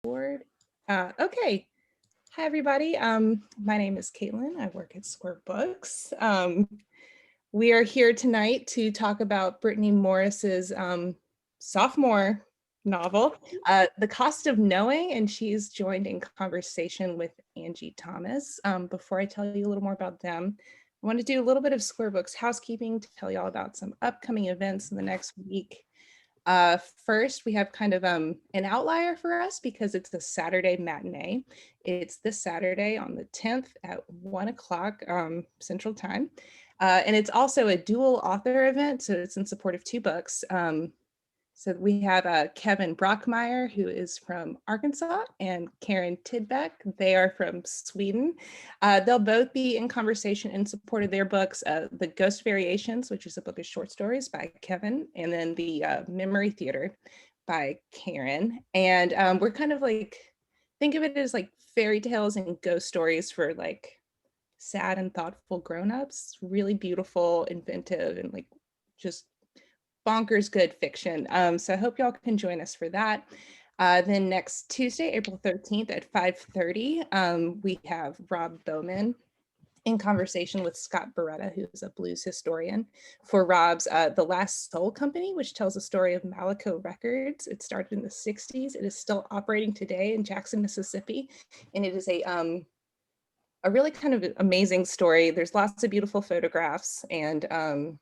Board. Okay. Hi, everybody. My name is Caitlin. I work at Squirt Books. We are here tonight to talk about Brittney Morris's sophomore novel, The Cost of Knowing, and she's joined in conversation with Angie Thomas. Before I tell you a little more about them, I want to do a little bit of Square Books housekeeping to tell you all about some upcoming events in the next week. First, we have kind of an outlier for us because it's a Saturday matinee. It's this Saturday on the 10th at 1 o'clock Central Time. And it's also a dual author event, so it's in support of two books. So we have Kevin Brockmeyer, who is from Arkansas, and Karen Tidbeck. They are from Sweden. They'll both be in conversation in support of their books, The Ghost Variations, which is a book of short stories by Kevin, and then the Memory Theater by Karen. And we're kind of like, think of it as like fairy tales and ghost stories for like sad and thoughtful grown-ups, really beautiful, inventive, and like just bonkers good fiction. So I hope y'all can join us for that. Then next Tuesday, April 13th at 5:30, we have Rob Bowman in conversation with Scott Beretta, who is a blues historian, for Rob's The Last Soul Company, which tells the story of Malaco Records. It started in the 60s. It is still operating today in Jackson, Mississippi. And it is a really kind of amazing story. There's lots of beautiful photographs, and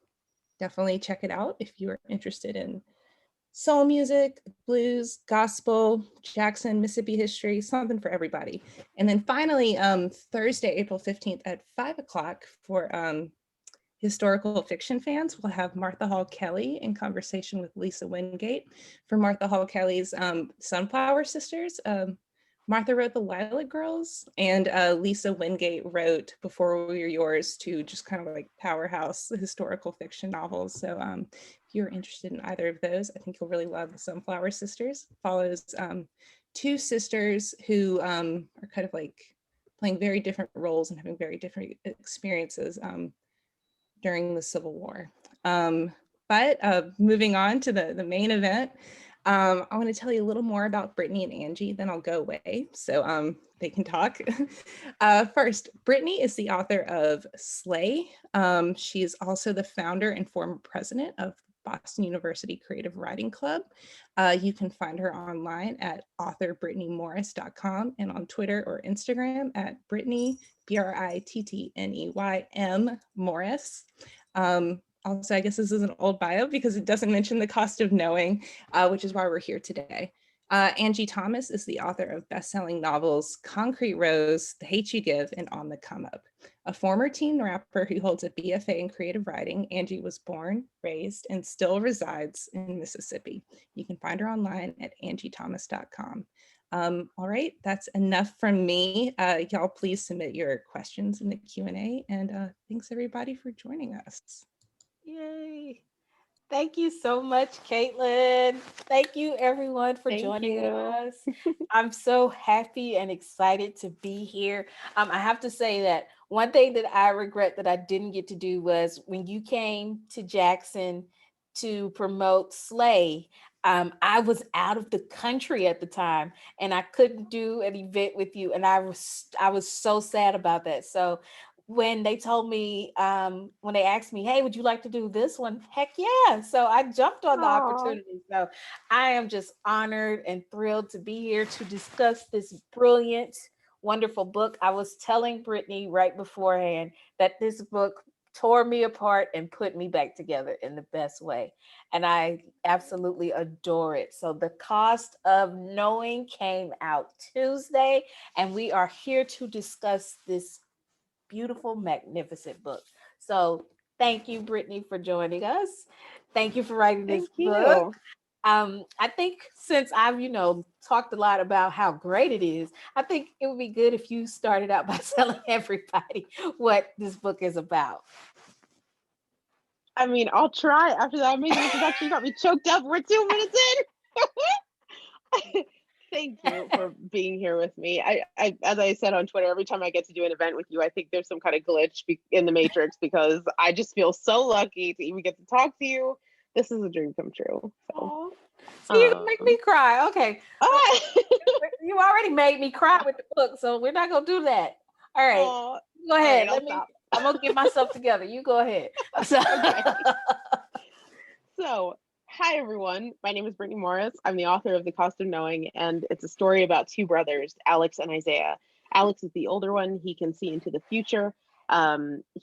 definitely check it out if you're interested in soul music, blues, gospel, Jackson, Mississippi history, something for everybody. And then finally, Thursday, April 15th at 5 o'clock for historical fiction fans, we'll have Martha Hall Kelly in conversation with Lisa Wingate for Martha Hall Kelly's Sunflower Sisters. Martha wrote The Lilac Girls, and Lisa Wingate wrote Before We Were Yours, two just kind of like powerhouse historical fiction novels. So if you're interested in either of those, I think you'll really love The Sunflower Sisters. Follows two sisters who are kind of like playing very different roles and having very different experiences during the Civil War. But moving on to the main event, I want to tell you a little more about Brittney and Angie, then I'll go away so they can talk. First, Brittney is the author of Slay. She is also the founder and former president of Boston University Creative Writing Club. You can find her online at authorbrittneymorris.com and on Twitter or Instagram at Brittney, Brittneym Morris. Also, I guess this is an old bio because it doesn't mention The Cost of Knowing, which is why we're here today. Angie Thomas is the author of best-selling novels Concrete Rose, The Hate You Give, and On the Come Up. A former teen rapper who holds a BFA in creative writing, Angie was born, raised, and still resides in Mississippi. You can find her online at angiethomas.com. All right, that's enough from me. Y'all please submit your questions in the Q&A, and thanks everybody for joining us. Yay. Thank you so much, Caitlin. Thank you, everyone, for Thank joining you. us. I'm so happy and excited to be here. I have to say that one thing that I regret that I didn't get to do was when you came to Jackson to promote Slay. I was out of the country at the time, and I couldn't do an event with you, and I was so sad about that. So when they told me, when they asked me, hey, would you like to do this one? Heck yeah. So I jumped on the Aw. opportunity. So I am just honored and thrilled to be here to discuss this brilliant, wonderful book. I was telling Brittney right beforehand that this book tore me apart and put me back together in the best way. And I absolutely adore it. So The Cost of Knowing came out Tuesday, and we are here to discuss this beautiful, magnificent book. So thank you, Brittney, for joining us. Thank you for writing this Thank book. you. I think since I've, talked a lot about how great it is, I think it would be good if you started out by telling everybody what this book is about. I mean, I'll try after that amazing introduction. You got me choked up. We're 2 minutes in. Thank you for being here with me. As I said on Twitter, every time I get to do an event with you, I think there's some kind of glitch in the matrix because I just feel so lucky to even get to talk to you. This is a dream come true. So See, you make me cry. Okay. ah! You already made me cry with the book, so we're not gonna do that. All right. Oh, Go ahead. I'll Let me. stop. I'm gonna get myself together. You go ahead. So, Okay. So, hi everyone. My name is Brittney Morris. I'm the author of The Cost of Knowing, and it's a story about two brothers, Alex and Isaiah. Alex is the older one. He can see into the future.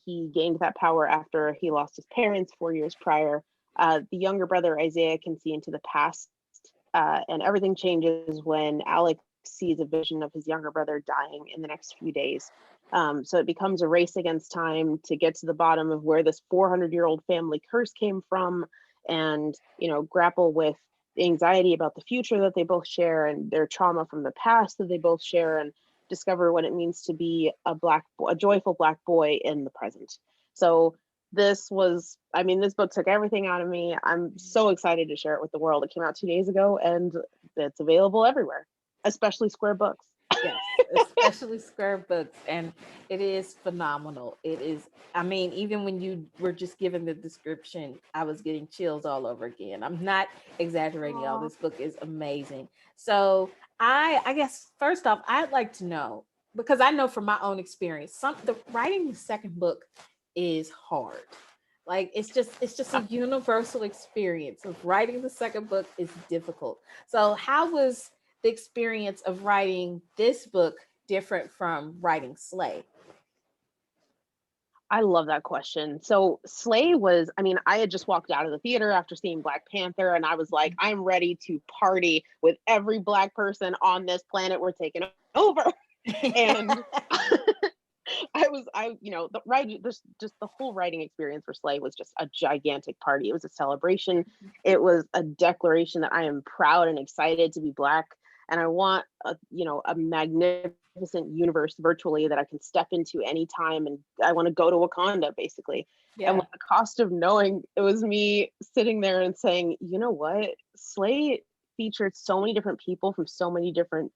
He gained that power after he lost his parents 4 years prior. The younger brother, Isaiah, can see into the past, and everything changes when Alex sees a vision of his younger brother dying in the next few days. So it becomes a race against time to get to the bottom of where this 400-year-old family curse came from, and grapple with anxiety about the future that they both share, and their trauma from the past that they both share, and discover what it means to be a joyful Black boy in the present. So this book took everything out of me. I'm so excited to share it with the world. It came out 2 days ago, and it's available everywhere, especially Square Books. yes, especially Square Books, and it is phenomenal. It is. I mean, even when you were just giving the description, I was getting chills all over again. I'm not exaggerating, y'all. Aw. This book is amazing. So I guess first off, I'd like to know, because I know from my own experience, the writing the second book is hard. Like it's just a universal experience of writing the second book is difficult. So how was the experience of writing this book different from writing Slay? I love that question. So Slay was, I had just walked out of the theater after seeing Black Panther, and I was like, I'm ready to party with every Black person on this planet. We're taking over. And the writing, just the whole writing experience for Slay was just a gigantic party. It was a celebration. It was a declaration that I am proud and excited to be Black. And I want a magnificent universe virtually that I can step into anytime. And I want to go to Wakanda, basically. Yeah. And with The Cost of Knowing, it was me sitting there and saying, you know what? Slay featured so many different people from so many different,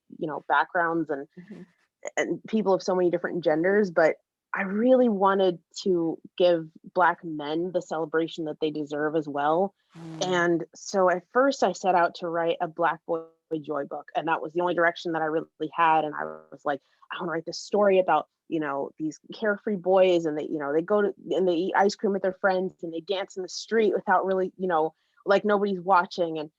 backgrounds and people of so many different genders, but I really wanted to give Black men the celebration that they deserve as well. And so at first I set out to write a Black boy joy book, and that was the only direction that I really had. And I was like, I want to write this story about these carefree boys, and they go to and they eat ice cream with their friends, and they dance in the street without really like nobody's watching. And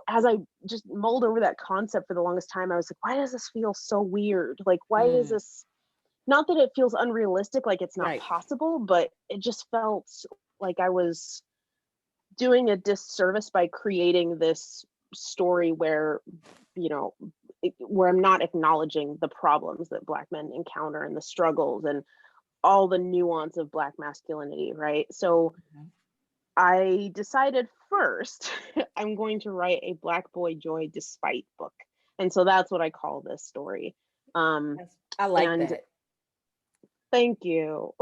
as I just mulled over that concept for the longest time, I was like, why does this feel so weird? Like, why is this, not that it feels unrealistic, like it's not Right. possible, but it just felt like I was doing a disservice by creating this story where, where I'm not acknowledging the problems that Black men encounter and the struggles and all the nuance of Black masculinity, right? So I decided first I'm going to write a Black boy joy despite book. And so that's what I call this story. I like that. Thank you.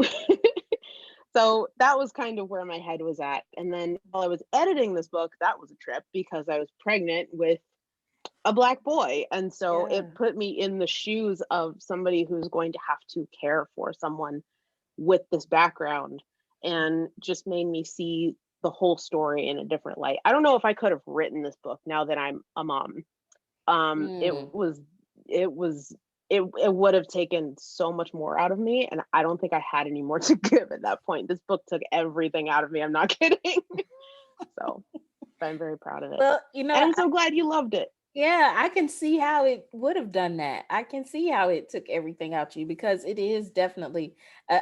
So that was kind of where my head was at. And then while I was editing this book, that was a trip because I was pregnant with a Black boy. And so it put me in the shoes of somebody who's going to have to care for someone with this background, and just made me see the whole story in a different light. I don't know if I could have written this book now that I'm a mom. It would have taken so much more out of me, and I don't think I had any more to give at that point. This book took everything out of me. I'm not kidding. So I'm very proud of it. Well, and I'm so glad you loved it. Yeah, I can see how it would have done that. I can see how it took everything out you, because it is definitely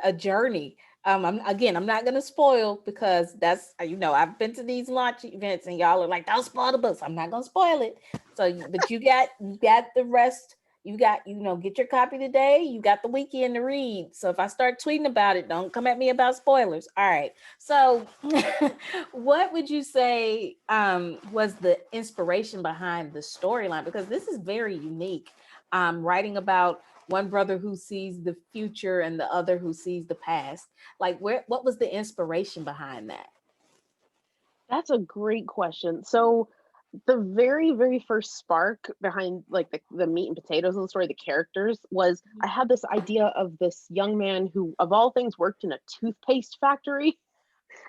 a journey. I'm not gonna spoil, because that's I've been to these launch events and y'all are like, don't spoil the books. I'm not gonna spoil it. So, but you got the rest. You got, get your copy today. You got the weekend to read. So if I start tweeting about it, don't come at me about spoilers. All right. So what would you say was the inspiration behind the storyline? Because this is very unique. Writing about one brother who sees the future and the other who sees the past. Like, what was the inspiration behind that? That's a great question. So the very, very first spark behind like the meat and potatoes of the story, the characters, was I had this idea of this young man who, of all things, worked in a toothpaste factory.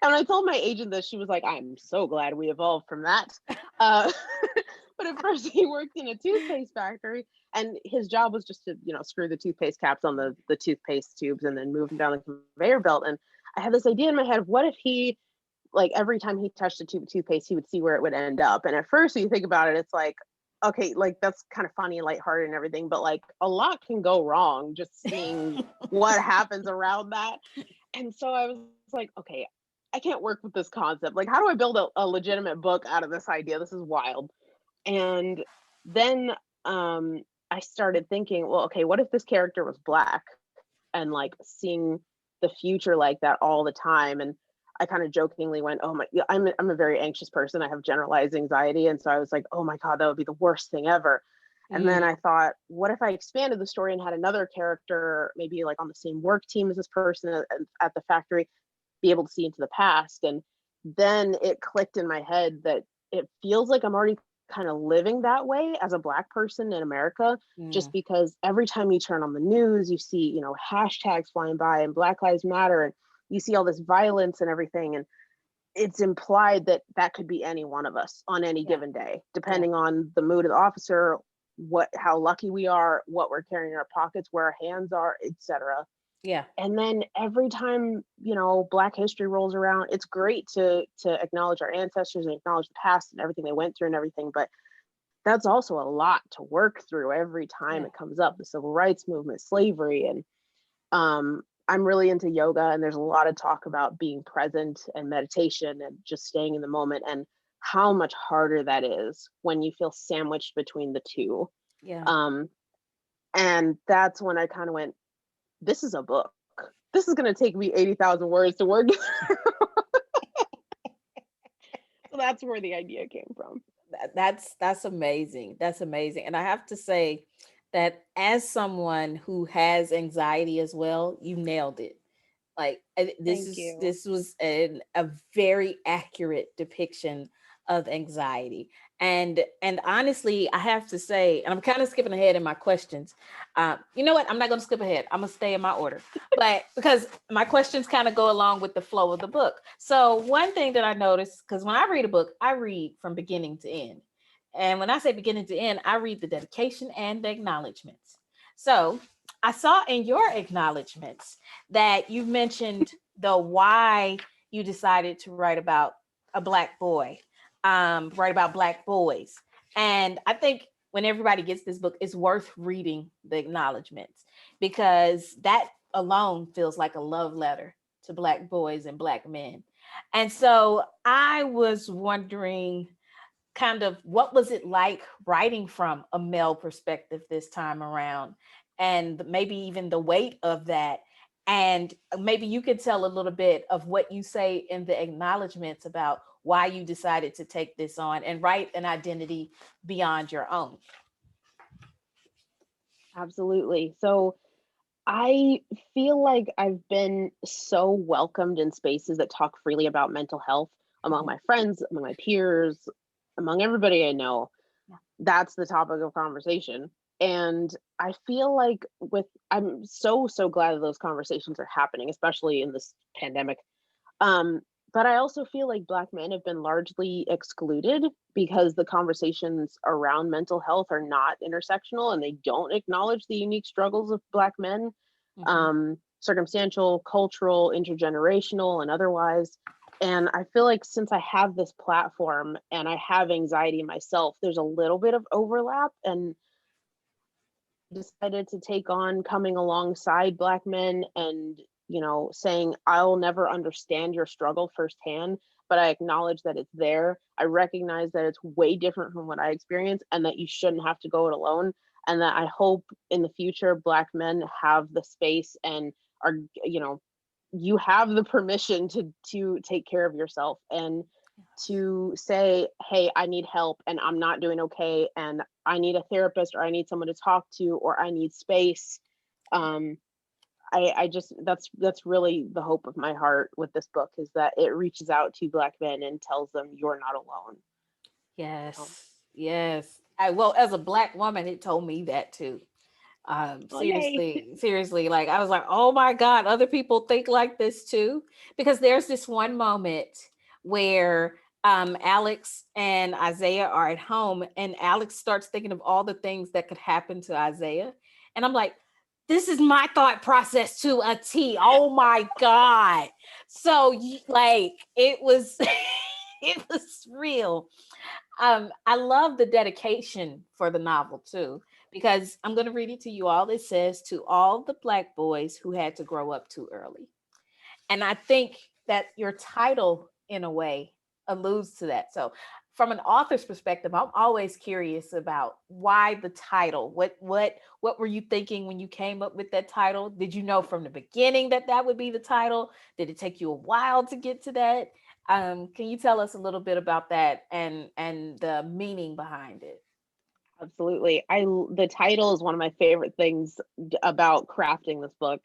And I told my agent this, she was like, I'm so glad we evolved from that. Uh, but at first he worked in a toothpaste factory, and his job was just to, screw the toothpaste caps on the toothpaste tubes and then move them down the conveyor belt. And I had this idea in my head of what if he, like, every time he touched a tube of toothpaste, he would see where it would end up. And at first, when you think about it, it's like, okay, like that's kind of funny and lighthearted and everything, but like a lot can go wrong just seeing what happens around that. And so I was like, okay, I can't work with this concept. Like, how do I build a legitimate book out of this idea? This is wild. And then I started thinking, well, okay, what if this character was Black, and like seeing the future like that all the time? And I kind of jokingly went, oh my, I'm a very anxious person. I have generalized anxiety. And so I was like, oh my God, that would be the worst thing ever. And then I thought, what if I expanded the story and had another character, maybe like on the same work team as this person at the factory, be able to see into the past? And then it clicked in my head that it feels like I'm already kind of living that way as a Black person in America, just because every time you turn on the news, you see, hashtags flying by and Black Lives Matter, and you see all this violence and everything. And it's implied that that could be any one of us on any given day, depending on the mood of the officer, how lucky we are, what we're carrying in our pockets, where our hands are, etc. Yeah. And then every time, Black history rolls around, it's great to acknowledge our ancestors and acknowledge the past and everything they went through and everything. But that's also a lot to work through every time it comes up, the civil rights movement, slavery. And I'm really into yoga, and there's a lot of talk about being present and meditation and just staying in the moment, and how much harder that is when you feel sandwiched between the two. Yeah. And that's when I kind of went, this is a book. This is going to take me 80,000 words to work. So that's where the idea came from. That's amazing. That's amazing. And I have to say that as someone who has anxiety as well, you nailed it. Like this was a very accurate depiction of anxiety. And honestly, I have to say, and I'm kind of skipping ahead in my questions. You know what? I'm not going to skip ahead. I'm going to stay in my order, but because my questions kind of go along with the flow of the book. So one thing that I noticed, because when I read a book, I read from beginning to end. And when I say beginning to end, I read the dedication and the acknowledgments. So I saw in your acknowledgments that you mentioned the why you decided to write about a Black boy, write about Black boys. And I think when everybody gets this book, it's worth reading the acknowledgments, because that alone feels like a love letter to Black boys and Black men. And so I was wondering, kind of, what was it like writing from a male perspective this time around, and maybe even the weight of that? And maybe you could tell a little bit of what you say in the acknowledgments about why you decided to take this on and write an identity beyond your own. Absolutely. So I feel like I've been so welcomed in spaces that talk freely about mental health among my friends, among my peers, among everybody I know. That's the topic of conversation. And I feel like I'm so glad that those conversations are happening, especially in this pandemic. But I also feel like Black men have been largely excluded because the conversations around mental health are not intersectional, and they don't acknowledge the unique struggles of Black men, circumstantial, cultural, intergenerational, and otherwise. And I feel like since I have this platform and I have anxiety myself, there's a little bit of overlap, and decided to take on coming alongside Black men and, saying, I'll never understand your struggle firsthand, but I acknowledge that it's there. I recognize that it's way different from what I experience, and that you shouldn't have to go it alone. And that I hope in the future, Black men have the space and are, you have the permission to take care of yourself, and to say, hey, I need help and I'm not doing okay, and I need a therapist, or I need someone to talk to, or I need space. I just, that's really the hope of my heart with this book, is that it reaches out to Black men and tells them you're not alone. Yes. Well, as a Black woman, it told me that too. Oh, yay. Seriously, like I was like, oh my God, other people think like this too. Because there's this one moment where Alex and Isaiah are at home, and Alex starts thinking of all the things that could happen to Isaiah. And I'm like, this is my thought process to a T. Oh my God. So like it was it was real. I love the dedication for the novel too, because I'm going to read it to you all. It says, to all the Black boys who had to grow up too early. And I think that your title, in a way, alludes to that. So, from an author's perspective, I'm always curious about why the title. What were you thinking when you came up with that title? Did you know from the beginning that that would be the title? Did it take you a while to get to that? Can you tell us a little bit about that and the meaning behind it? Absolutely. The title is one of my favorite things about crafting this book.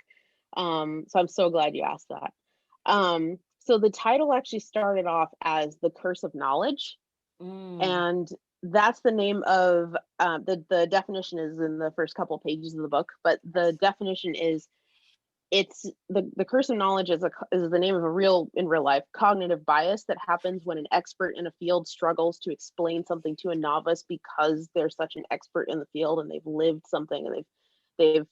So I'm so glad you asked that. So the title actually started off as The Curse of Knowledge, Mm, and that's the name of the definition is in the first couple pages of the book, but the definition is it's the curse of knowledge is the name of a in real life cognitive bias that happens when an expert in a field struggles to explain something to a novice because they're such an expert in the field and they've lived something and they've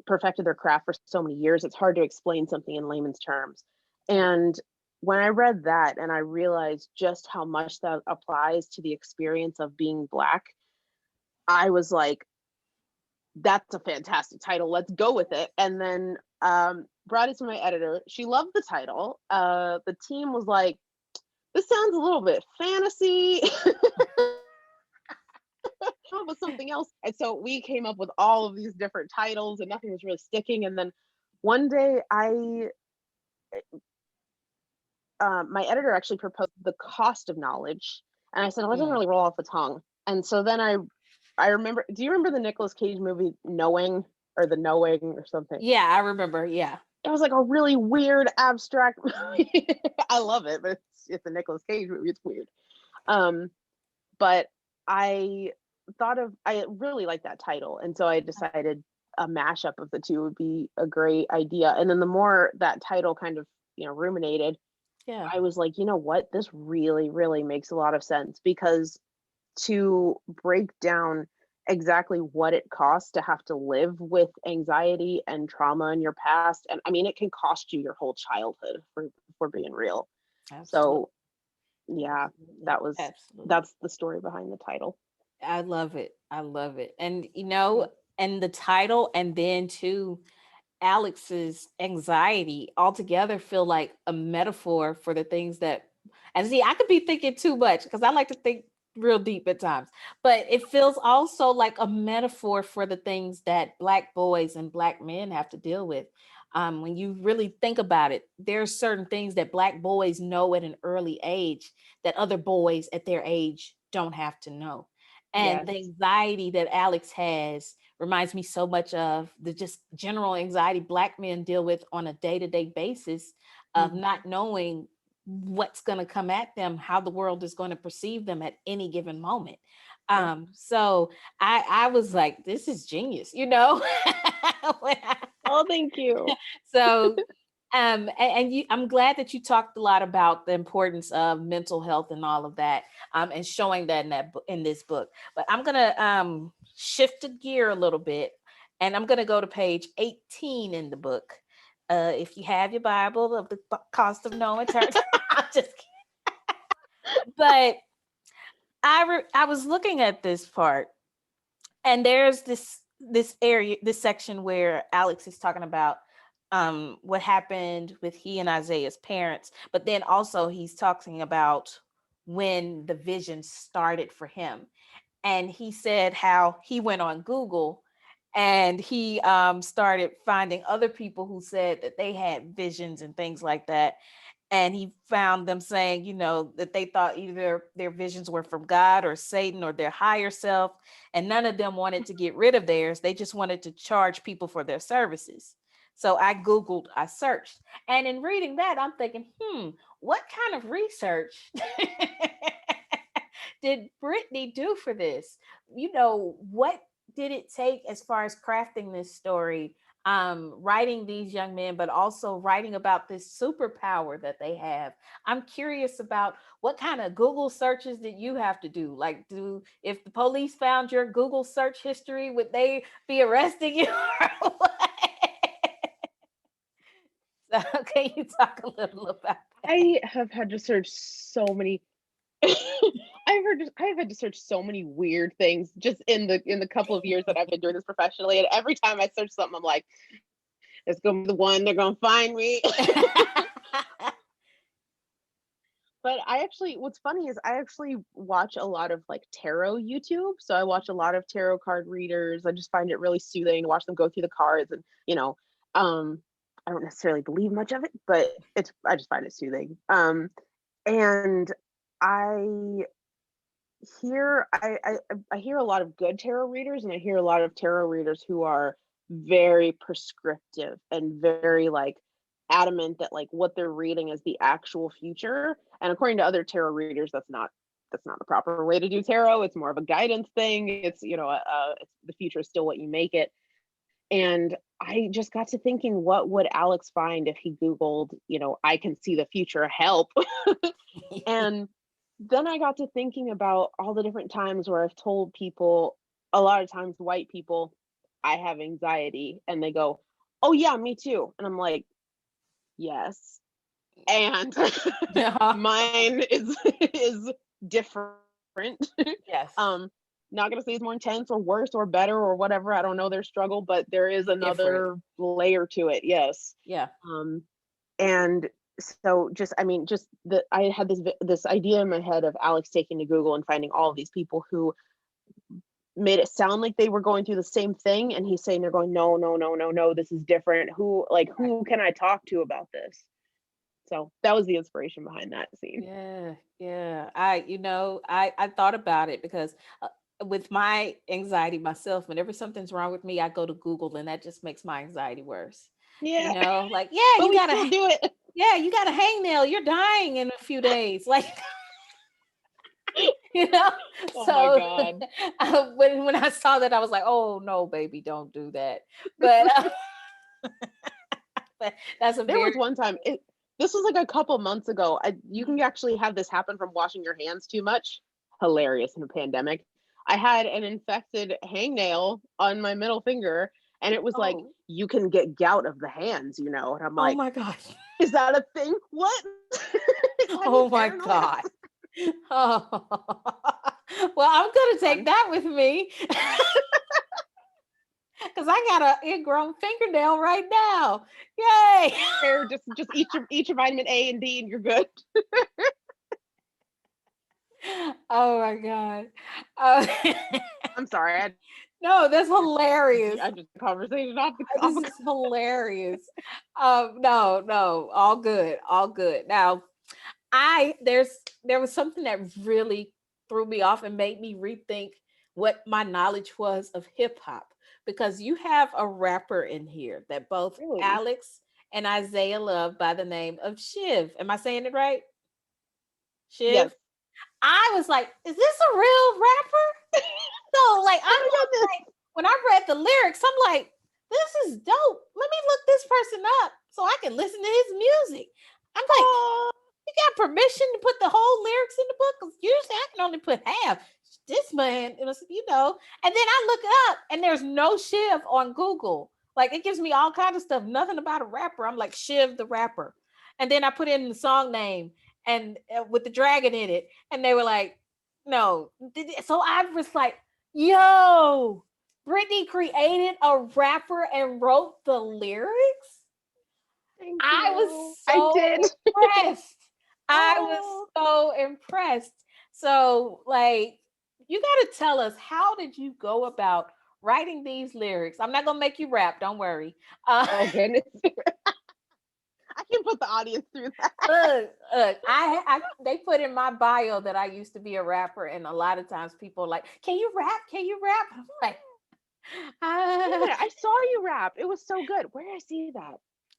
perfected their craft for so many years. It's hard to explain something in layman's terms. And when I read that and I realized just how much that applies to the experience of being Black, I was like, that's a fantastic title. Let's go with it. And then brought it to my editor. She loved the title. The team was like, this sounds a little bit fantasy. With something else. And so we came up with all of these different titles and nothing was really sticking. And then one day my editor actually proposed The Cost of Knowledge. And I said, well, that doesn't mm. really roll off the tongue. And so then I remember, do you remember the Nicolas Cage movie Knowing, or The Knowing or something? Yeah, I remember. Yeah. It was like a really weird abstract movie. I love it, but it's a Nicolas Cage movie. It's weird. But I I really like that title. And so I decided a mashup of the two would be a great idea. And then the more that title kind of, ruminated, Yeah. I was like, you know what? This really, really makes a lot of sense, because to break down exactly what it costs to have to live with anxiety and trauma in your past, and I mean, it can cost you your whole childhood, for being real. Absolutely. So yeah, Absolutely. Absolutely. that's the story behind the title. I love it. I love it. And Yeah. and the title, and then too Alex's anxiety altogether feel like a metaphor for the things that, and see, I could be thinking too much because I like to think real deep at times, but it feels also like a metaphor for the things that Black boys and Black men have to deal with. When you really think about it, there are certain things that Black boys know at an early age that other boys at their age don't have to know. And the Yes. anxiety that Alex has reminds me so much of the just general anxiety Black men deal with on a day-to-day basis, of Mhm. not knowing what's going to come at them, how the world is going to perceive them at any given moment. Yep. So I was like, this is genius, you know. When Oh, thank you. so and you, I'm glad that you talked a lot about the importance of mental health and all of that, and showing that in this book. But I'm gonna shift the gear a little bit, and I'm gonna go to page 18 in the book. If you have your Bible, of the cost of knowing, turn. I'm just kidding. But I was looking at this part, and there's this area, this section where Alex is talking about what happened with he and Isaiah's parents, but then also he's talking about when the vision started for him. And he said how he went on Google and he started finding other people who said that they had visions and things like that, and he found them saying, that they thought either their visions were from God or Satan or their higher self, and none of them wanted to get rid of theirs. They just wanted to charge people for their services. So I Googled, I searched, and in reading that, I'm thinking, what kind of research did Brittney do for this? What did it take as far as crafting this story, writing these young men, but also writing about this superpower that they have? I'm curious about what kind of Google searches did you have to do? Like, if the police found your Google search history, would they be arresting you? Or what? So, can you talk a little about that? I have had to search so many. I've had to search so many weird things just in the couple of years that I've been doing this professionally, and every time I search something, I'm like, it's gonna be the one they're gonna find me. But what's funny is I actually watch a lot of like tarot YouTube. So I watch a lot of tarot card readers. I just find it really soothing to watch them go through the cards, and um, I don't necessarily believe much of it, but I just find it soothing. And I I hear a lot of good tarot readers, and I hear a lot of tarot readers who are very prescriptive and very like adamant that like what they're reading is the actual future. And according to other tarot readers, that's not the proper way to do tarot. It's more of a guidance thing. It's the future is still what you make it. And I just got to thinking, what would Alex find if he Googled, I can see the future, help? And then I got to thinking about all the different times where I've told people, a lot of times white people, I have anxiety, and they go, "Oh yeah, me too." And I'm like, "Yes." And Yeah. mine is different. Yes. Not gonna say it's more intense or worse or better or whatever. I don't know their struggle, but there is another layer to it. Yes. Yeah. And so I had this idea in my head of Alex taking to Google and finding all of these people who made it sound like they were going through the same thing, and he's saying they're going, no, no, no, no, no, this is different. Who can I talk to about this? So that was the inspiration behind that scene. Yeah, yeah. I thought about it because with my anxiety myself, whenever something's wrong with me, I go to Google, and that just makes my anxiety worse. Yeah, Like, yeah, but you we got still to, do it. yeah, you got a hangnail. You're dying in a few days. Like, you know. Oh my So God. when I saw that, I was like, oh no, baby, don't do that. But, but that's a There very was one time, this was like a couple months ago. You can actually have this happen from washing your hands too much. Hilarious in a pandemic. I had an infected hangnail on my middle finger, and it was like, oh you can get gout of the hands, and I'm oh like, my gosh. is that a thing? What? Is that Oh my paranoid? God. Oh. Well, I'm gonna take that with me because I got an ingrown fingernail right now. Yay! Or just eat your vitamin A and D, and you're good. Oh my God. Uh, I'm sorry. no, that's hilarious. I just conversation off the This is hilarious. No, all good, all good. Now, there was something that really threw me off and made me rethink what my knowledge was of hip hop, because you have a rapper in here that both Really? Alex and Isaiah love by the name of Shiv. Am I saying it right? Yes. Shiv. I was like, is this a real rapper? So like Oh my goodness. when I read the lyrics, I'm like, this is dope. Let me look this person up so I can listen to his music. I'm like, Oh, you got permission to put the whole lyrics in the book? Because usually I can only put half. This man, it was, and then I look it up and there's no Shiv on Google. Like it gives me all kinds of stuff, nothing about a rapper. I'm like, Shiv the rapper. And then I put in the song name and with the dragon in it. And they were like, no. So I was like, yo, Brittney created a rapper and wrote the lyrics. thank I you. was I so did. impressed. I Oh. was so impressed. So, like, you got to tell us, how did you go about writing these lyrics? I'm not gonna make you rap. Don't worry. Oh goodness. I can put the audience through that. Look, they put in my bio that I used to be a rapper, and a lot of times people are like, "Can you rap? Can you rap?" I'm like, Wait a minute, I saw you rap. It was so good. Where did I see that?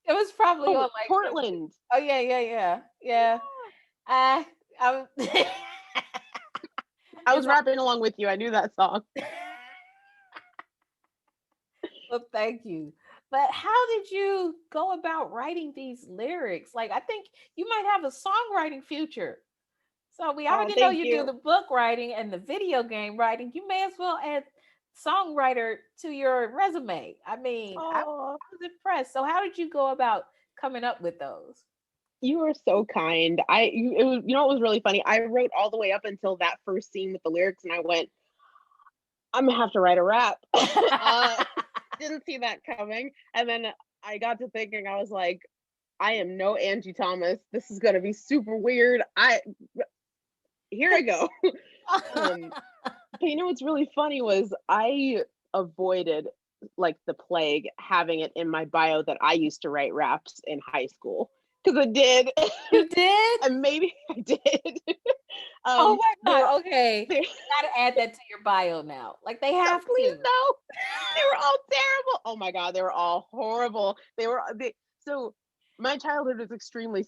it was probably on Oh, like, Portland. oh yeah. Yeah. I'm I was it's rapping along with you. I knew that song. Well, thank you. But how did you go about writing these lyrics? Like, I think you might have a songwriting future. So we Oh, already know thank you do you. the book writing and the video game writing. You may as well add songwriter to your resume. I mean, Oh, I was impressed. So how did you go about coming up with those? you were so kind. It was, it was really funny. I wrote all the way up until that first scene with the lyrics, and I went, I'm gonna have to write a rap. Didn't see that coming, and then I got to thinking, I was like, I am no Angie Thomas. This is gonna be super weird. Here I go. um, but what's really funny was I avoided like the plague having it in my bio that I used to write raps in high school because I did, You did? and maybe I did. Oh my they were God. Okay. they Gotta add that to your bio now. Like they have please to. no. They were all terrible. Oh my god, they were all horrible. So my childhood was extremely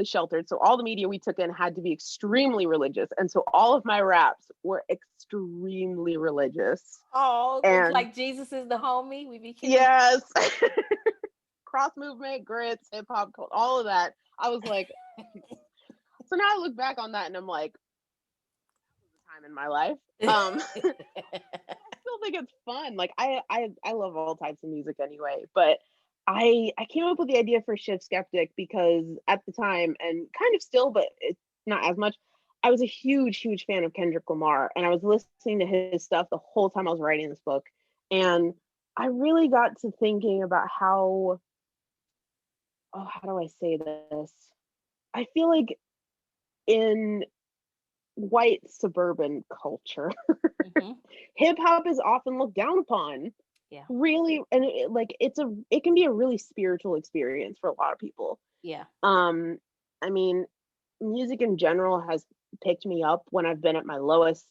sheltered. So all the media we took in had to be extremely religious, and so all of my raps were extremely religious. Oh, it's And like Jesus is the homie. We be killing. yes, cross movement, grits, hip hop, all of that. I was like, so now I look back on that and I'm like, time in my life. Still think it's fun. Like I love all types of music anyway, but I came up with the idea for Shift Skeptic because at the time, and kind of still, but it's not as much, I was a huge fan of Kendrick Lamar, and I was listening to his stuff the whole time I was writing this book, and I really got to thinking about how, oh, how do I say this? I feel like in white suburban culture, Mhm. hip hop is often looked down upon. Yeah. Really, and it can be a really spiritual experience for a lot of people. Yeah. I mean, music in general has picked me up when I've been at my lowest.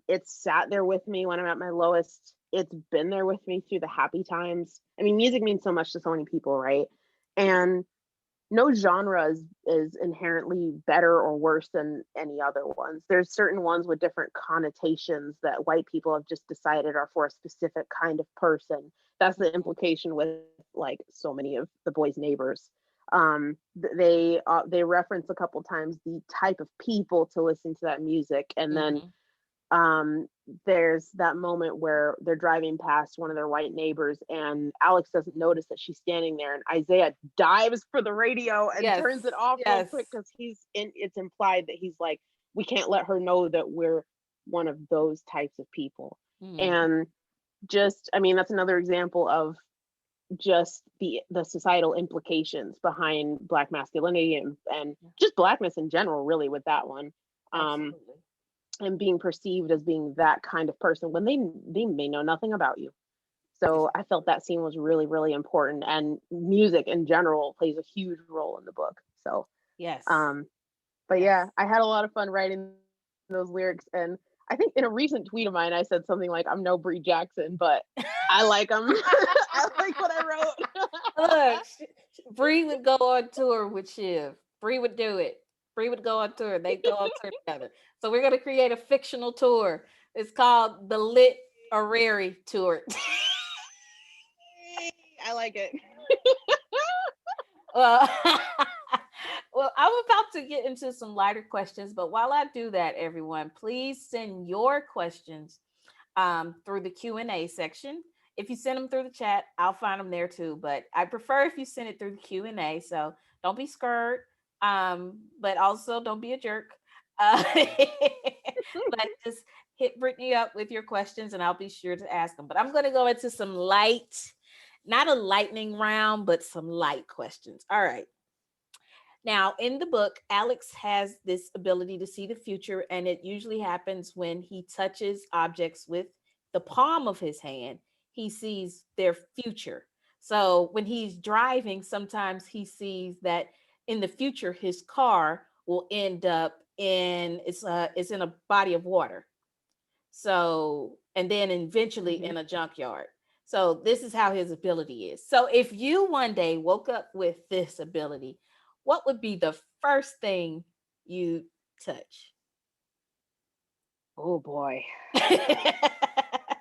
It's sat there with me when I'm at my lowest. It's been there with me through the happy times. I mean, music means so much to so many people, right? And no genre is inherently better or worse than any other ones. There's certain ones with different connotations that white people have just decided are for a specific kind of person. That's the implication with like so many of the boys' neighbors. They reference a couple times the type of people to listen to that music, and then Mhm. um there's that moment where they're driving past one of their white neighbors and Alex doesn't notice that she's standing there, and Isaiah dives for the radio and Yes. turns it off real Yes. quick because it's implied that he's like, we can't let her know that we're one of those types of people. Mhm. And just, I mean, that's another example of just the societal implications behind black masculinity and just blackness in general, really, with that one. um Absolutely. and being perceived as being that kind of person when they may know nothing about you. So I felt that scene was really important, and music in general plays a huge role in the book. So Yes. um but Yes. yeah, I had a lot of fun writing those lyrics, and I think in a recent tweet of mine I said something like, I'm no Brie Jackson, but I like them. I like what I wrote. Look, Bree would go on tour with Shiv. Bree would do it. Bree would go on tour. They'd go on tour together. So we're gonna create a fictional tour. It's called the Lit Orary Tour. I like it. Well, well, I'm about to get into some lighter questions, but while I do that, everyone, please send your questions through the Q&A section. If you send them through the chat, I'll find them there too. But I prefer if you send it through the Q&A. So don't be scared, but also don't be a jerk. But just hit Brittany up with your questions, and I'll be sure to ask them. But I'm going to go into some light, not a lightning round, but some light questions. All right. Now, in the book, Alex has this ability to see the future, and it usually happens when he touches objects with the palm of his hand. He sees their future. So when he's driving, sometimes he sees that in the future his car will end up in it's in a body of water. So and then eventually Mhm. in a junkyard. So this is how his ability is. So if you one day woke up with this ability, what would be the first thing you touch? Oh boy.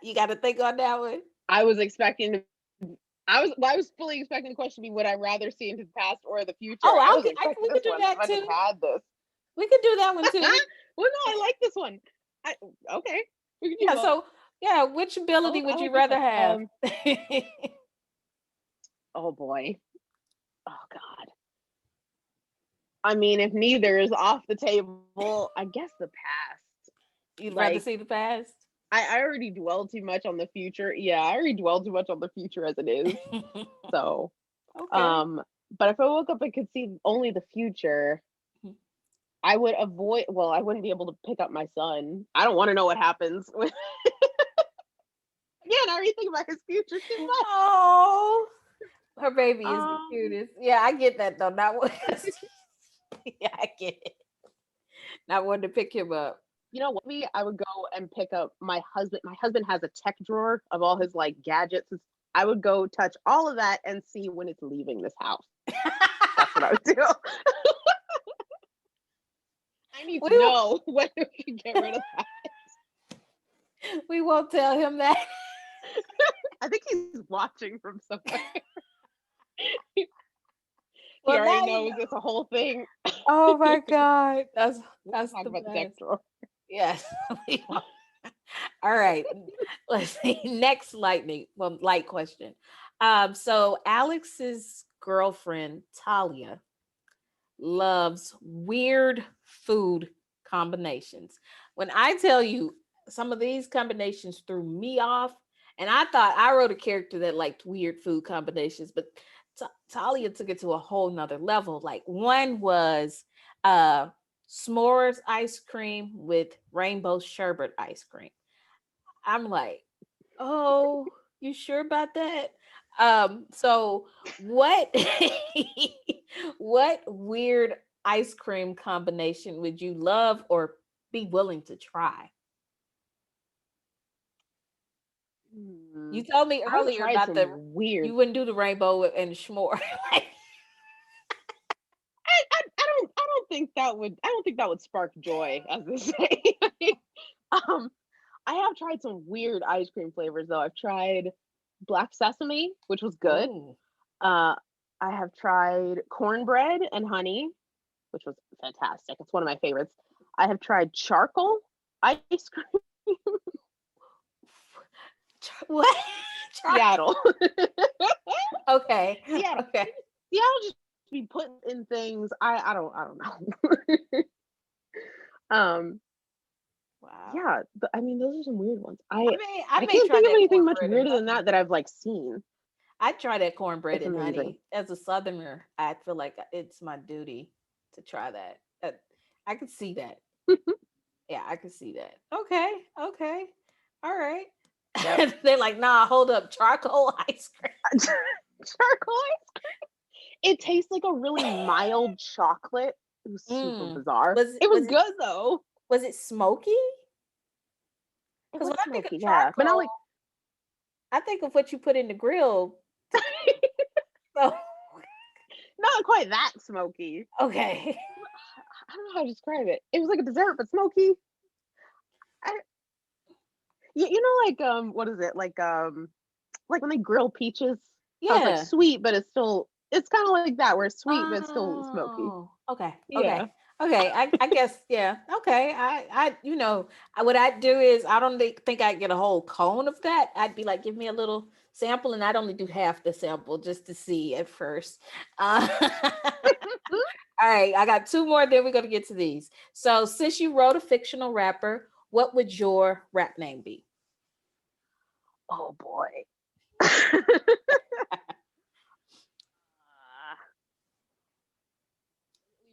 You got to think on that one. I was expecting to. I was fully expecting the question to be, would I rather see into the past or the future? Oh, I was we expecting could this do one. that I just too. had this. We could do that one too. Well, no, I like this one. Okay. We can do Yeah. both. So yeah, which ability I would you like this rather one. have? Oh boy. Oh God. I mean, if neither is off the table, I guess the past. You'd rather Like, see the past? I already dwell too much on the future. Yeah, I already dwell too much on the future as it is. So, Okay. but if I woke up and could see only the future, I would avoid. Well, I wouldn't be able to pick up my son. I don't want to know what happens. Again, I already think about his future too much. Oh, her baby is the Um, cutest. Yeah, I get that though. Not what. Yeah, I get it. Not wanting to pick him up. you know what? Maybe I would go and pick up my husband. My husband has a tech drawer of all his like gadgets. I would go touch all of that and see when it's leaving this house. That's what I would do. I need to know when we can get rid of that. We won't tell him that. I think he's watching from somewhere. He Well, now already you knows know. it's a whole thing. Oh my God, that's Talk the about the best. tech drawer. Yes. We won't. All right. Let's see. Next light question. So Alex's girlfriend Talia loves weird food combinations. When I tell you some of these combinations threw me off, and I thought I wrote a character that liked weird food combinations, but Talia took it to a whole nother level. Like one was s'mores ice cream with rainbow sherbet ice cream. I'm like, oh, you sure about that? So what what weird ice cream combination would you love or be willing to try? You told me I've earlier tried about some weird. you wouldn't do the rainbow and s'more. I don't think that would spark joy, as they say. um, I have tried some weird ice cream flavors though. I've tried black sesame, which was good. Ooh. Uh, I have tried cornbread and honey, which was fantastic. It's one of my favorites. I have tried charcoal ice cream. What? Seattle. Okay. Seattle. Okay. Seattle just be putting in things. I don't know. Wow. Yeah, but I mean those are some weird ones. I I may can't try think of that anything much cornbread and weirder than honey. that I've like seen. I try that cornbread It's and amazing. honey. As a southerner, I feel like it's my duty to try that. I could see that. Yeah, I could see that. Okay. Okay. All right. Yep. They're like, nah, hold up, charcoal ice cream. Charcoal ice cream. It tastes like a really mild chocolate. It was super bizarre. It was good though. Was it smoky? It Because was when I think of smoky, yeah. But not charcoal, like I think of what you put in the grill. So not quite that smoky. okay. I don't know how to describe it. It was like a dessert, but smoky. You know, like what is it? Like when they grill peaches. So it's like Yeah. sweet, but it's kind of like that, where it's sweet but it's still smoky. Oh, okay. Yeah. Okay. I guess, yeah. Okay. What I'd do is I don't think I'd get a whole cone of that. I'd be like, give me a little sample, and I'd only do half the sample just to see at first. All right, I got two more, then we're going to get to these. So since you wrote a fictional rapper, what would your rap name be? Oh boy.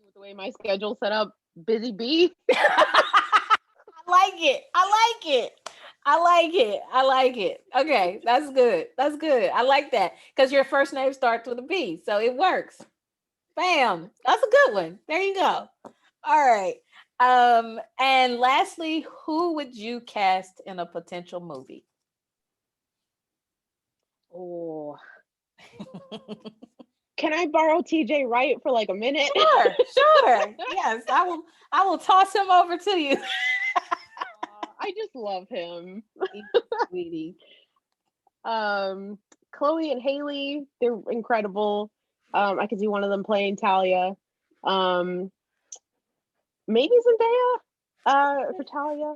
With the way my schedule's set up, busy bee. I like it. Okay, that's good. I like that because your first name starts with a B, so it works. Bam, that's a good one. There you go. All right. And lastly, who would you cast in a potential movie? Oh. Can I borrow TJ Wright for like a minute? Sure. Yes, I will toss him over to you. I just love him. Sweetie. Chloe and Haley, they're incredible. I could see one of them playing Talia. Maybe Zendaya for Talia.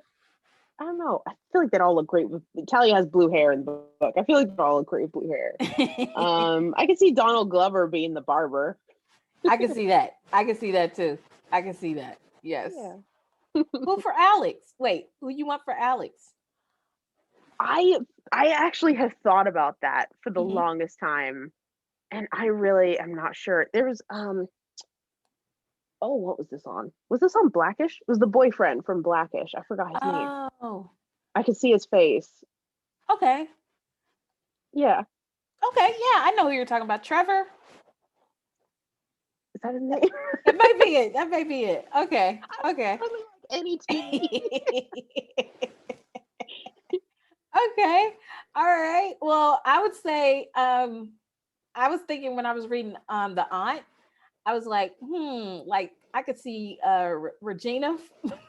I don't know. I feel like they'd all look great with Talia has blue hair in the book. I feel like they all look great with blue hair. I could see Donald Glover being the barber. I can see that. I can see that too. I can see that. Yes. Yeah. Who for Alex? Wait, who you want for Alex? I actually have thought about that for the Mhm. longest time, and I really am not sure. There was oh, what was this on? Was this on Blackish? It was the boyfriend from Blackish. I forgot his name. Oh, I could see his face. okay. Yeah. Okay, yeah, I know who you're talking about. Trevor? Is that his name? That might be it. That may be it. Okay. Okay. Really like any TV. Okay. All right. Well, I would say I was thinking when I was reading The Aunt, I was like, like I could see Regina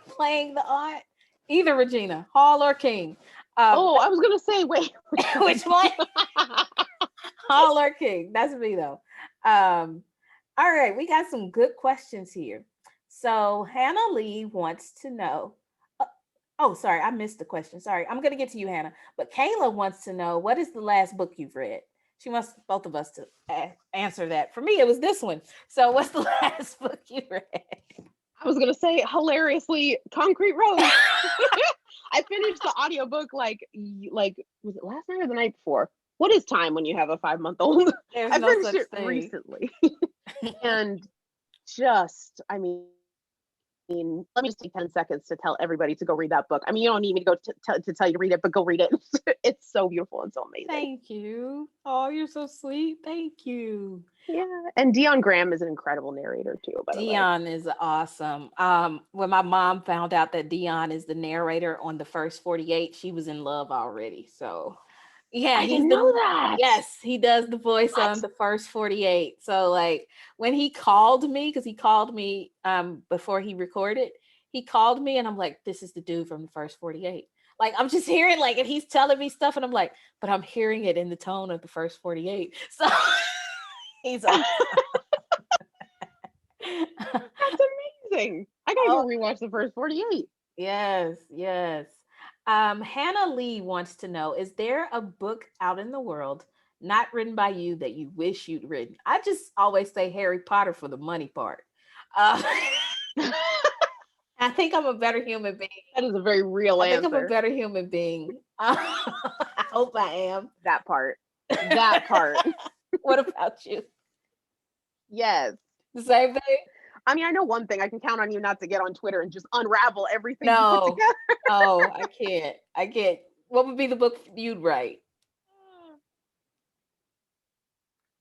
playing the aunt, either Regina, Hall or King. Oh, I was gonna say, wait. Which one? Hall or King. That's me though. All right, we got some good questions here. So Hannah Lee wants to know. Oh, sorry, I missed the question. Sorry, I'm gonna get to you, Hannah. But Kayla wants to know, what is the last book you've read? She wants both of us to answer that. For me, it was this one. So, what's the last book you read? I was gonna say, hilariously, Concrete Rose. I finished the audiobook like was it last night or the night before? What is time when you have a 5-month-old? There's I no finished such it thing. recently, and just, I mean, let me just take 10 seconds to tell everybody to go read that book. I mean, you don't need me to go to tell you to read it, but go read it. It's so beautiful and so amazing. Thank you. Oh, you're so sweet. Thank you. Yeah, and Dion Graham is an incredible narrator too. By the way, Dion is awesome. When my mom found out that Dion is the narrator on the first 48, she was in love already. So, yeah, I didn't know that. Yes, he does the voice on the first 48. So, like when he called me, because he called me before he recorded, he called me and I'm like, this is the dude from the first 48. Like I'm just hearing like, and he's telling me stuff, and I'm like, but I'm hearing it in the tone of the first 48. So he's awesome. That's amazing. I gotta go rewatch the first 48. Yes, yes. Hannah Lee wants to know, is there a book out in the world not written by you that you wish you'd written? I just always say Harry Potter for the money part. I think I'm a better human being. That is a very real answer. I think I'm a better human being. I hope I am. That part. That part. What about you? Yes. The same thing? I mean, I know one thing. I can count on you not to get on Twitter and just unravel everything you No. put together. Oh, I can't. I can't. What would be the book you'd write?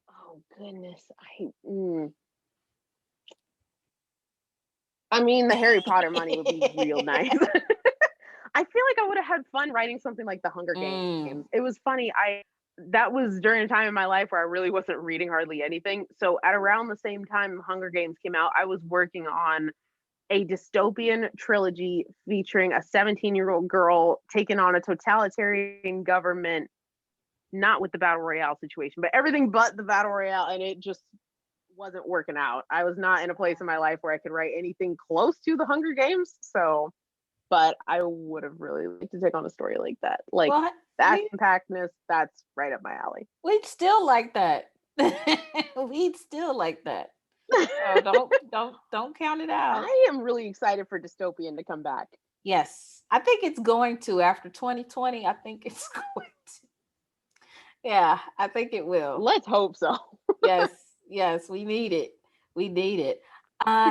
Oh goodness. I mean, the Harry Potter money would be real nice. I feel like I would have had fun writing something like The Hunger Games. It was funny. That was during a time in my life where I really wasn't reading hardly anything. So at around the same time Hunger Games came out, I was working on a dystopian trilogy featuring a 17-year-old girl taking on a totalitarian government, not with the battle royale situation, but everything but the battle royale, and it just wasn't working out. I was not in a place in my life where I could write anything close to the Hunger Games. So, but I would have really liked to take on a story like that. Like the action-packedness, that's right up my alley. We'd still like that. We'd still like that. So don't count it out. I am really excited for dystopian to come back. Yes, I think it's going to after 2020. I think it's going to. Yeah, I think it will. Let's hope so. Yes, we need it. We need it.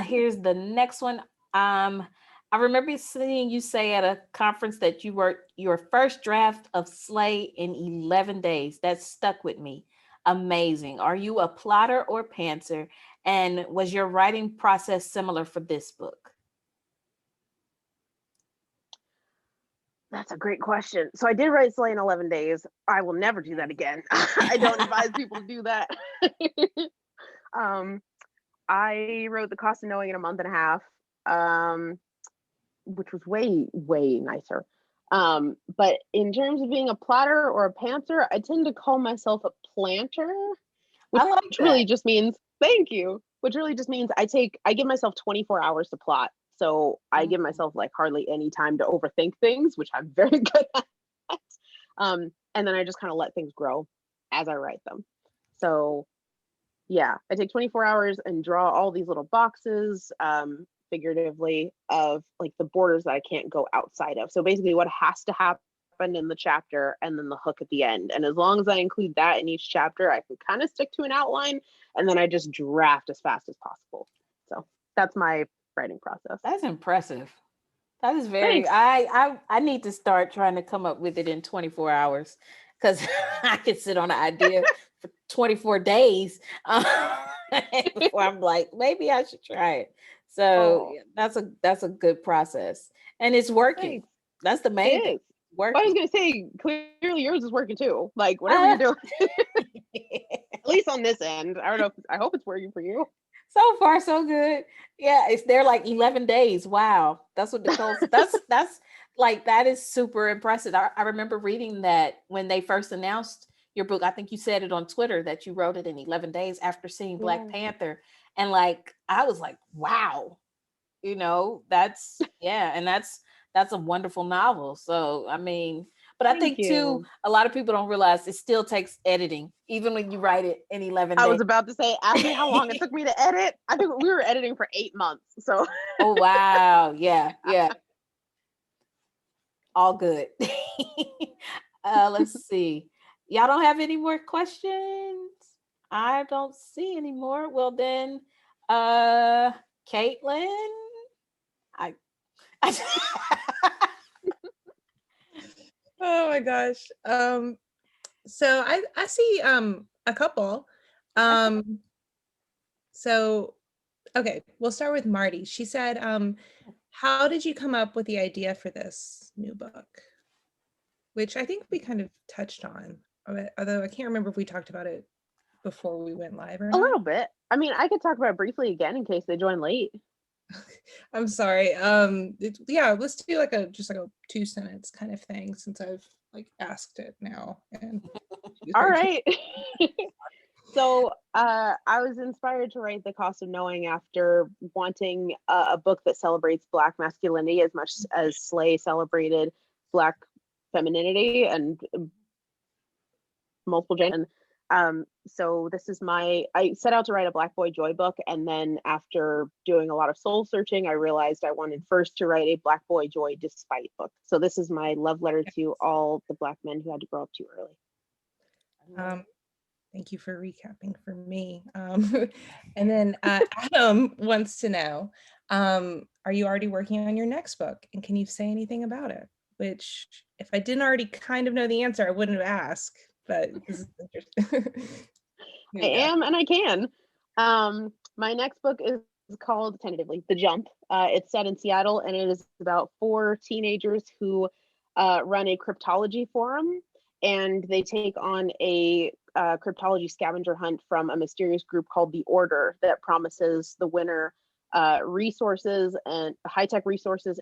Here's the next one. I remember seeing you say at a conference that you wrote your first draft of Slay in 11 days. That stuck with me. Amazing. Are you a plotter or pantser? And was your writing process similar for this book? That's a great question. So I did write Slay in 11 days. I will never do that again. I don't advise people to do that. I wrote The Cost of Knowing in a month and a half, which was way, way nicer. But in terms of being a plotter or a pantser, I tend to call myself a planter, which I like really that. just means thank you. Which really just means I give myself 24 hours to plot. So I give Mm. myself like hardly any time to overthink things, which I'm very good at. And then I just kind of let things grow as I write them. So yeah, I take 24 hours and draw all these little boxes, figuratively, of like the borders that I can't go outside of. So basically what has to happen in the chapter and then the hook at the end. And as long as I include that in each chapter, I can kind of stick to an outline, and then I just draft as fast as possible. So that's my writing process. That's impressive. That is very. Thanks. I need to start trying to come up with it in 24 hours, because I can sit on an idea for 24 days before I'm like, maybe I should try it. So Oh, yeah, that's a good process, and it's working. thanks. That's the It main thing. is. Well, I was Working. gonna say, clearly yours is working too. Like whatever you're doing, at least on this end. I don't know. I hope it's working for you. So far, so good. Yeah, it's they're like 11 days. Wow. That's what Nicole's that's like that is super impressive. I remember reading that when they first announced your book. I think you said it on Twitter that you wrote it in 11 days after seeing Black Yeah. Panther. And like I was like, wow, that's yeah, and that's a wonderful novel. So I mean, but I Thank think too, you. a lot of people don't realize it still takes editing, even when you write it in 11 I days. was about to say, ask me how long it took me to edit. I think we were editing for 8 months. So Oh wow. Yeah, yeah. All good. Let's see. Y'all don't have any more questions? I don't see any more. Well then, uh Caitlin, I Oh my gosh. So I see a couple. Um so okay, we'll start with Marty. She said, how did you come up with the idea for this new book? Which I think we kind of touched on, although I can't remember if we talked about it before we went live or a not. little bit. I mean, I could talk about it briefly again in case they join late. I'm sorry. Yeah, let's do like a just like a 2 sentence kind of thing, since I've like asked it now and she's All very right. So I was inspired to write The Cost of Knowing after wanting a book that celebrates Black masculinity as much as Slay celebrated Black femininity and multiple gender. So this is I set out to write a Black boy joy book, and then after doing a lot of soul searching, I realized I wanted first to write a Black boy joy despite book. So this is my love letter to all the Black men who had to grow up too early. Thank you for recapping for me. And then Adam wants to know, are you already working on your next book? And can you say anything about it? Which, if I didn't already kind of know the answer, I wouldn't have asked, but this is interesting. Here I we go. am, and I can. My next book is called tentatively The Jump. It's set in Seattle, and it is about 4 teenagers who run a cryptology forum, and they take on a cryptology scavenger hunt from a mysterious group called the Order that promises the winner resources and high-tech resources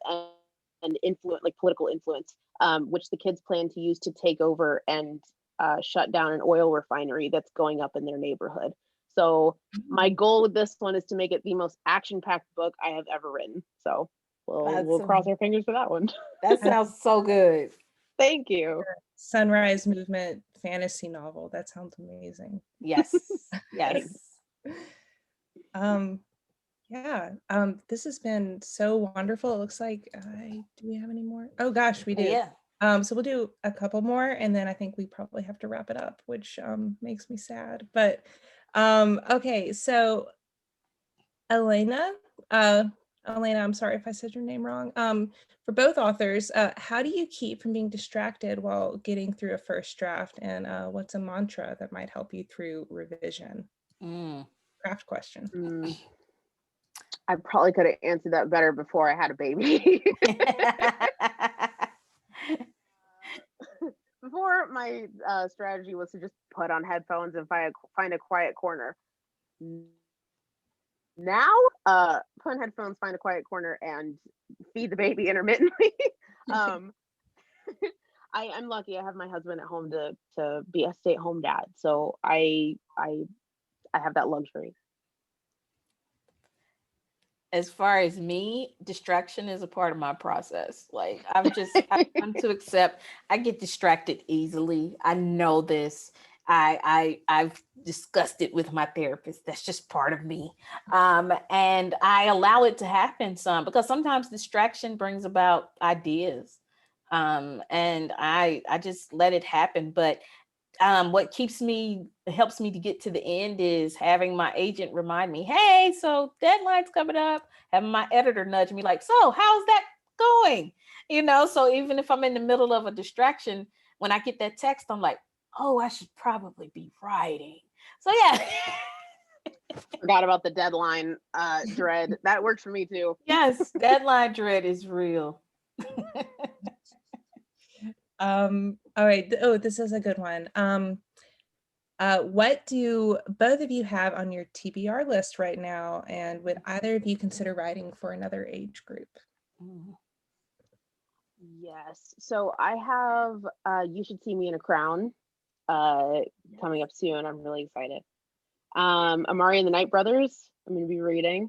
and influence, like political influence, which the kids plan to use to take over and shut down an oil refinery that's going up in their neighborhood. So my goal with this one is to make it the most action-packed book I have ever written. So we'll cross our fingers for that one. that sounds so good. Thank you. Sunrise Movement fantasy novel. That sounds amazing. Yes. Yes. Yeah, this has been so wonderful. It looks like do we have any more? Oh gosh, we do. Yeah. So we'll do a couple more, and then I think we probably have to wrap it up, which makes me sad. But okay, so Elena, I'm sorry if I said your name wrong. For both authors, how do you keep from being distracted while getting through a first draft? And what's a mantra that might help you through revision? Craft question. I probably could have answered that better before I had a baby. Before, my strategy was to just put on headphones and find a quiet corner. Now, put on headphones, find a quiet corner, and feed the baby intermittently. I'm lucky. I have my husband at home to be a stay-at-home dad, so I have that luxury. As far as me, distraction is a part of my process. Like I've come to accept I get distracted easily. I know this. I've discussed it with my therapist. That's just part of me. And I allow it to happen some because sometimes distraction brings about ideas. And I just let it happen. But what helps me to get to the end is having my agent remind me, hey, so deadline's coming up, having my editor nudge me like, so how's that going? So even if I'm in the middle of a distraction, when I get that text, I'm like, oh, I should probably be writing. So yeah. Forgot about the deadline dread. That works for me too. Yes, deadline dread is real. All right. Oh, this is a good one. What do both of you have on your TBR list right now? And would either of you consider writing for another age group? Yes. So I have You Should See Me in a Crown coming up soon. I'm really excited. Amari and the Night Brothers, I'm going to be reading.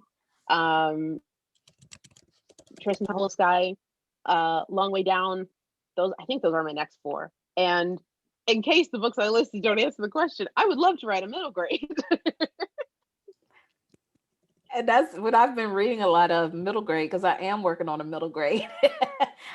Tristan Hollow Sky, Long Way Down. I think those are my next 4. And in case the books I listed don't answer the question, I would love to write a middle grade. And that's what I've been reading a lot of, middle grade, because I am working on a middle grade.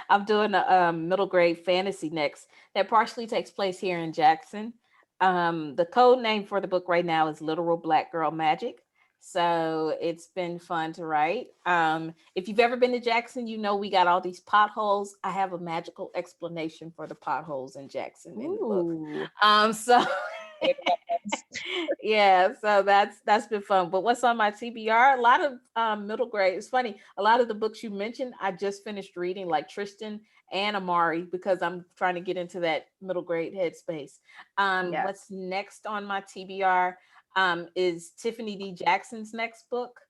I'm doing a middle grade fantasy next that partially takes place here in Jackson. The code name for the book right now is Literal Black Girl Magic. So it's been fun to write. If you've ever been to Jackson, we got all these potholes. I have a magical explanation for the potholes in Jackson in the book. So yeah, so that's been fun. But what's on my TBR? A lot of middle grade. It's funny. A lot of the books you mentioned, I just finished reading, like Tristan and Amari, because I'm trying to get into that middle grade headspace. Yes. What's next on my TBR is Tiffany D. Jackson's next book.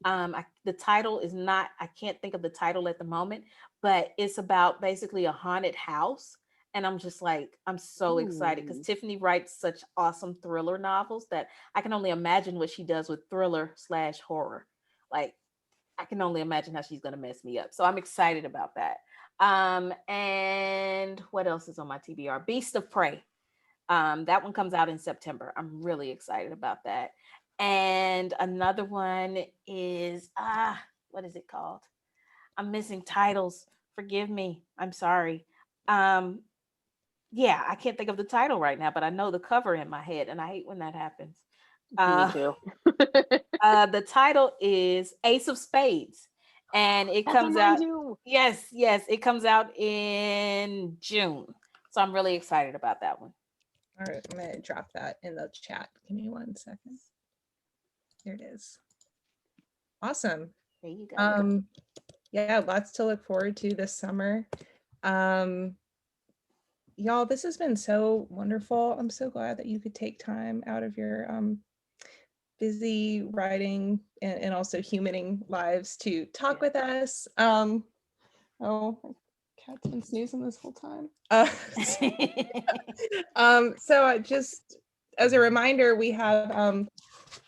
The title is not, I can't think of the title at the moment, but it's about basically a haunted house. And I'm just like, I'm so excited because Tiffany writes such awesome thriller novels that I can only imagine what she does with thriller/horror. Like, I can only imagine how she's going to mess me up. So I'm excited about that. And what else is on my TBR? Beast of Prey. That one comes out in September. I'm really excited about that. And another one is, what is it called? I'm missing titles. Forgive me. I'm sorry. Yeah, I can't think of the title right now, but I know the cover in my head, and I hate when that happens. Me too. The title is Ace of Spades, and it comes out. Yes, it comes out in June. So I'm really excited about that one. All right, I'm gonna drop that in the chat. Give me 1 second. Here it is. Awesome. There you go. Yeah, lots to look forward to this summer. Y'all, this has been so wonderful. I'm so glad that you could take time out of your busy writing and also humaning lives to talk with us. Oh, my cat's been snoozing this whole time. So I just, as a reminder, we have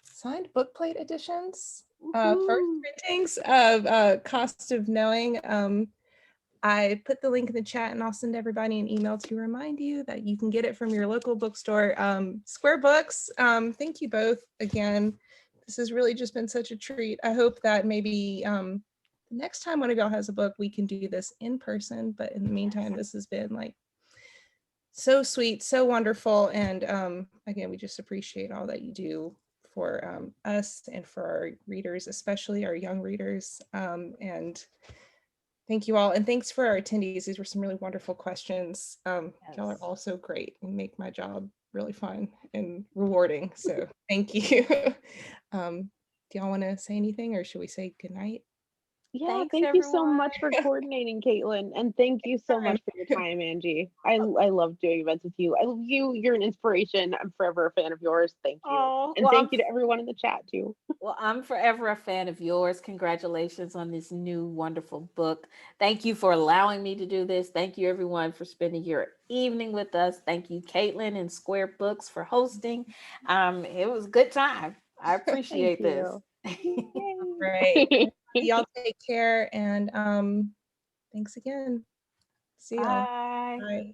signed book plate editions, first printings of Cost of Knowing. I put the link in the chat and I'll send everybody an email to remind you that you can get it from your local bookstore. Square Books, thank you both again. This has really just been such a treat. I hope that maybe the next time one of y'all has a book, we can do this in person. But in the meantime, this has been like so sweet, so wonderful. And again, we just appreciate all that you do for us and for our readers, especially our young readers. And thank you all. And thanks for our attendees. These were some really wonderful questions. Y'all are also great and make my job really fun and rewarding. So thank you. Do y'all want to say anything or should we say goodnight? Yeah, Thanks, thank you so everyone. much for coordinating, Caitlin, and thank you so much for your time, Angie. I love doing events with you. I love you. You're an inspiration. I'm forever a fan of yours. Thank you, Oh, and thank you to everyone in the chat too. well, I'm forever a fan of yours. Congratulations on this new wonderful book. Thank you for allowing me to do this. Thank you, everyone, for spending your evening with us. Thank you, Caitlin and Square Books, for hosting. It was a good time. I Thank appreciate this. you. All right. Y'all take care, and thanks again. See y'all. Bye. Bye.